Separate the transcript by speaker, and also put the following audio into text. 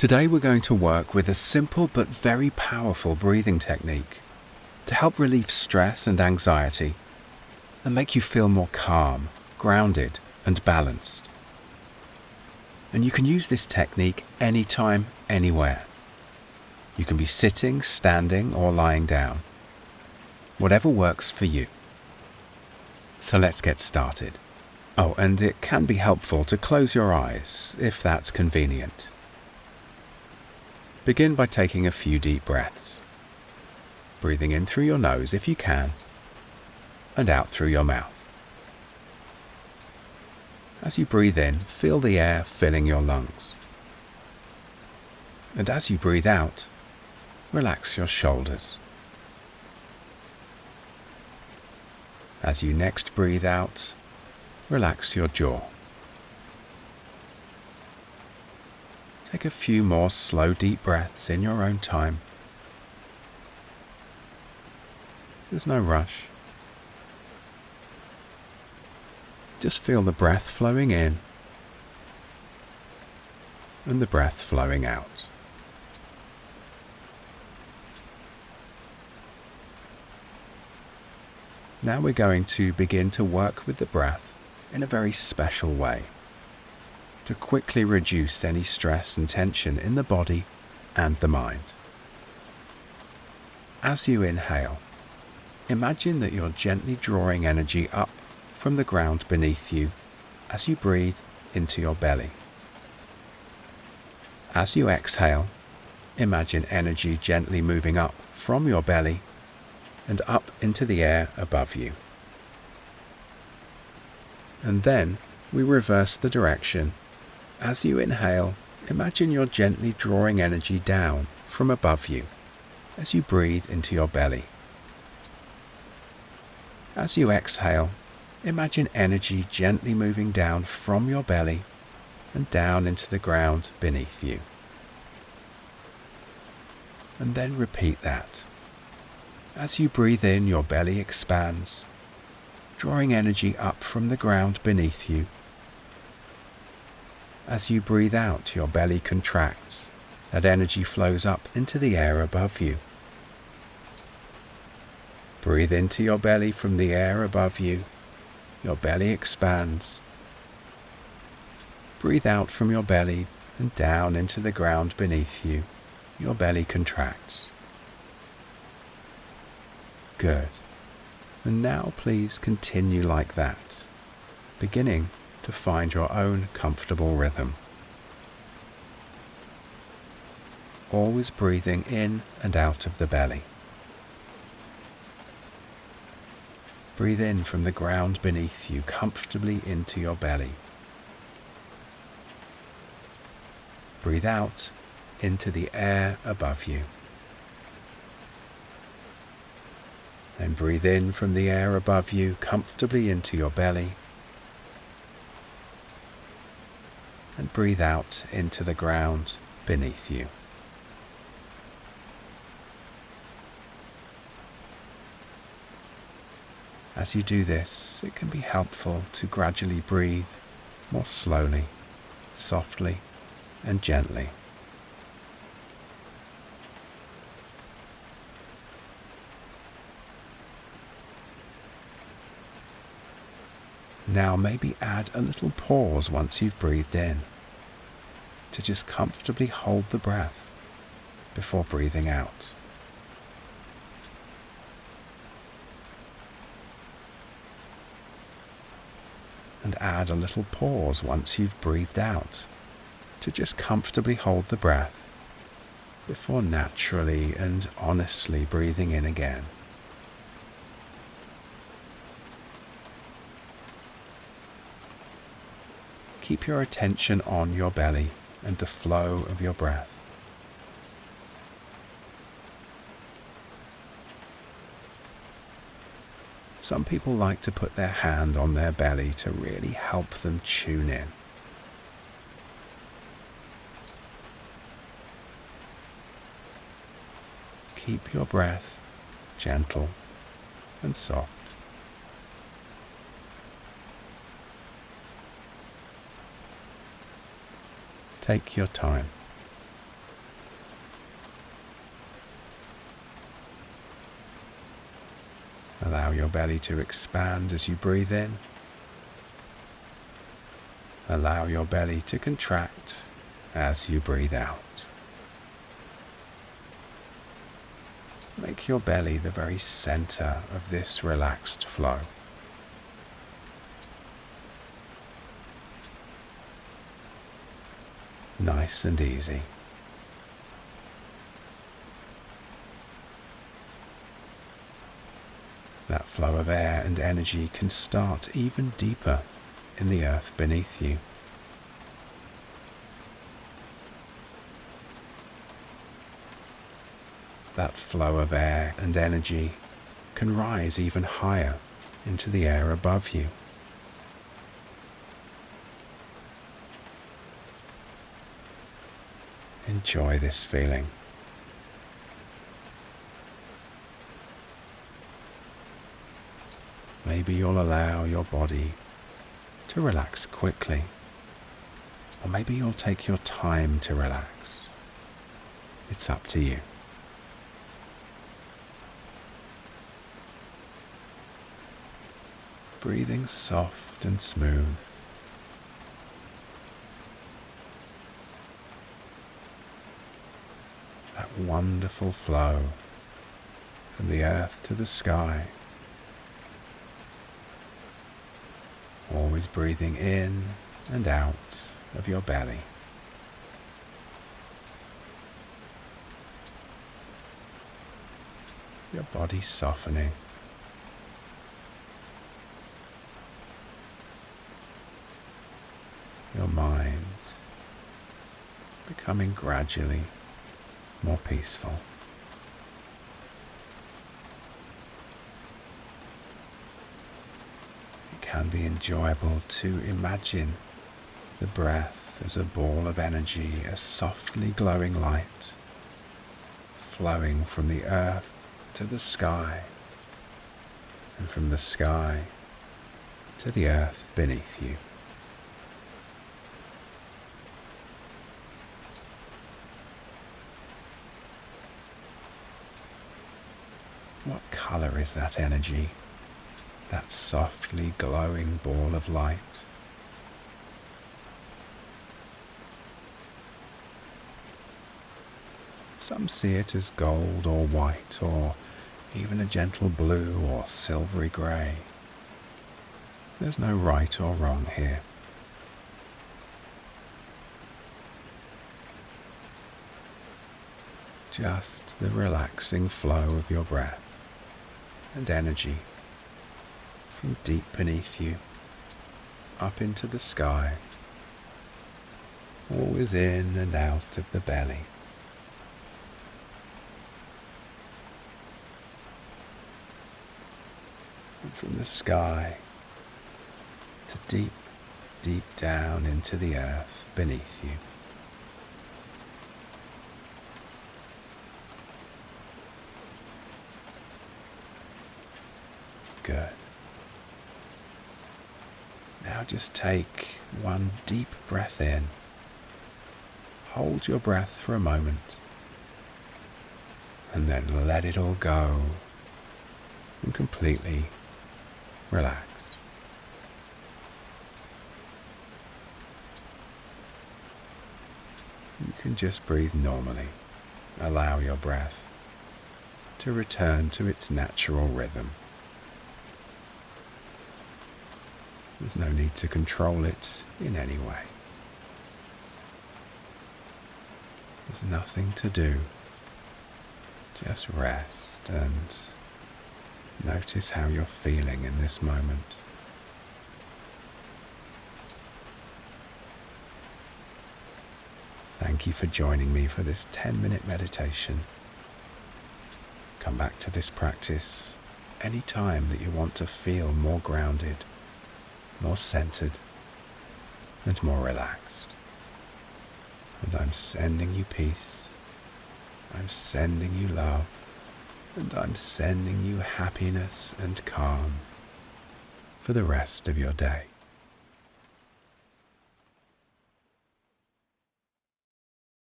Speaker 1: Today we're going to work with a simple but very powerful breathing technique to help relieve stress and anxiety and make you feel more calm, grounded and balanced. And you can use this technique anytime, anywhere. You can be sitting, standing or lying down. Whatever works for you. So let's get started. Oh, and it can be helpful to close your eyes if that's convenient. Begin by taking a few deep breaths, breathing in through your nose if you can, and out through your mouth. As you breathe in, feel the air filling your lungs. And as you breathe out, relax your shoulders. As you next breathe out, relax your jaw. Take a few more slow, deep breaths in your own time. There's no rush. Just feel the breath flowing in and the breath flowing out. Now we're going to begin to work with the breath in a very special way, to quickly reduce any stress and tension in the body and the mind. As you inhale, imagine that you're gently drawing energy up from the ground beneath you as you breathe into your belly. As you exhale, imagine energy gently moving up from your belly and up into the air above you. And then we reverse the direction. As you inhale, imagine you're gently drawing energy down from above you as you breathe into your belly. As you exhale, imagine energy gently moving down from your belly and down into the ground beneath you. And then repeat that. As you breathe in, your belly expands, drawing energy up from the ground beneath you. As you breathe out, your belly contracts. That energy flows up into the air above you. Breathe into your belly from the air above you. Your belly expands. Breathe out from your belly and down into the ground beneath you. Your belly contracts. Good. And now please continue like that, beginning to find your own comfortable rhythm. Always breathing in and out of the belly. Breathe in from the ground beneath you comfortably into your belly. Breathe out into the air above you. Then breathe in from the air above you comfortably into your belly. And breathe out into the ground beneath you. As you do this, it can be helpful to gradually breathe more slowly, softly, and gently. Now maybe add a little pause once you've breathed in, to just comfortably hold the breath before breathing out. And add a little pause once you've breathed out, to just comfortably hold the breath before naturally and honestly breathing in again. Keep your attention on your belly and the flow of your breath. Some people like to put their hand on their belly to really help them tune in. Keep your breath gentle and soft. Take your time. Allow your belly to expand as you breathe in. Allow your belly to contract as you breathe out. Make your belly the very center of this relaxed flow. Nice and easy. That flow of air and energy can start even deeper in the earth beneath you. That flow of air and energy can rise even higher into the air above you. Enjoy this feeling. Maybe you'll allow your body to relax quickly, or maybe you'll take your time to relax. It's up to you. Breathing soft and smooth. That wonderful flow from the earth to the sky. Always breathing in and out of your belly. Your body softening. Your mind becoming gradually more peaceful. It can be enjoyable to imagine the breath as a ball of energy, a softly glowing light, flowing from the earth to the sky, and from the sky to the earth beneath you. What color is that energy, that softly glowing ball of light? Some see it as gold or white, or even a gentle blue or silvery grey. There's no right or wrong here. Just the relaxing flow of your breath and energy from deep beneath you up into the sky, always in and out of the belly. And from the sky to deep, deep down into the earth beneath you. Good. Now just take one deep breath in. Hold your breath for a moment, and then let it all go and completely relax. You can just breathe normally. Allow your breath to return to its natural rhythm. There's no need to control it in any way. There's nothing to do. Just rest and notice how you're feeling in this moment. Thank you for joining me for this 10-minute meditation. Come back to this practice any time that you want to feel more grounded, more centered, and more relaxed. And I'm sending you peace, I'm sending you love, and I'm sending you happiness and calm for the rest of your day.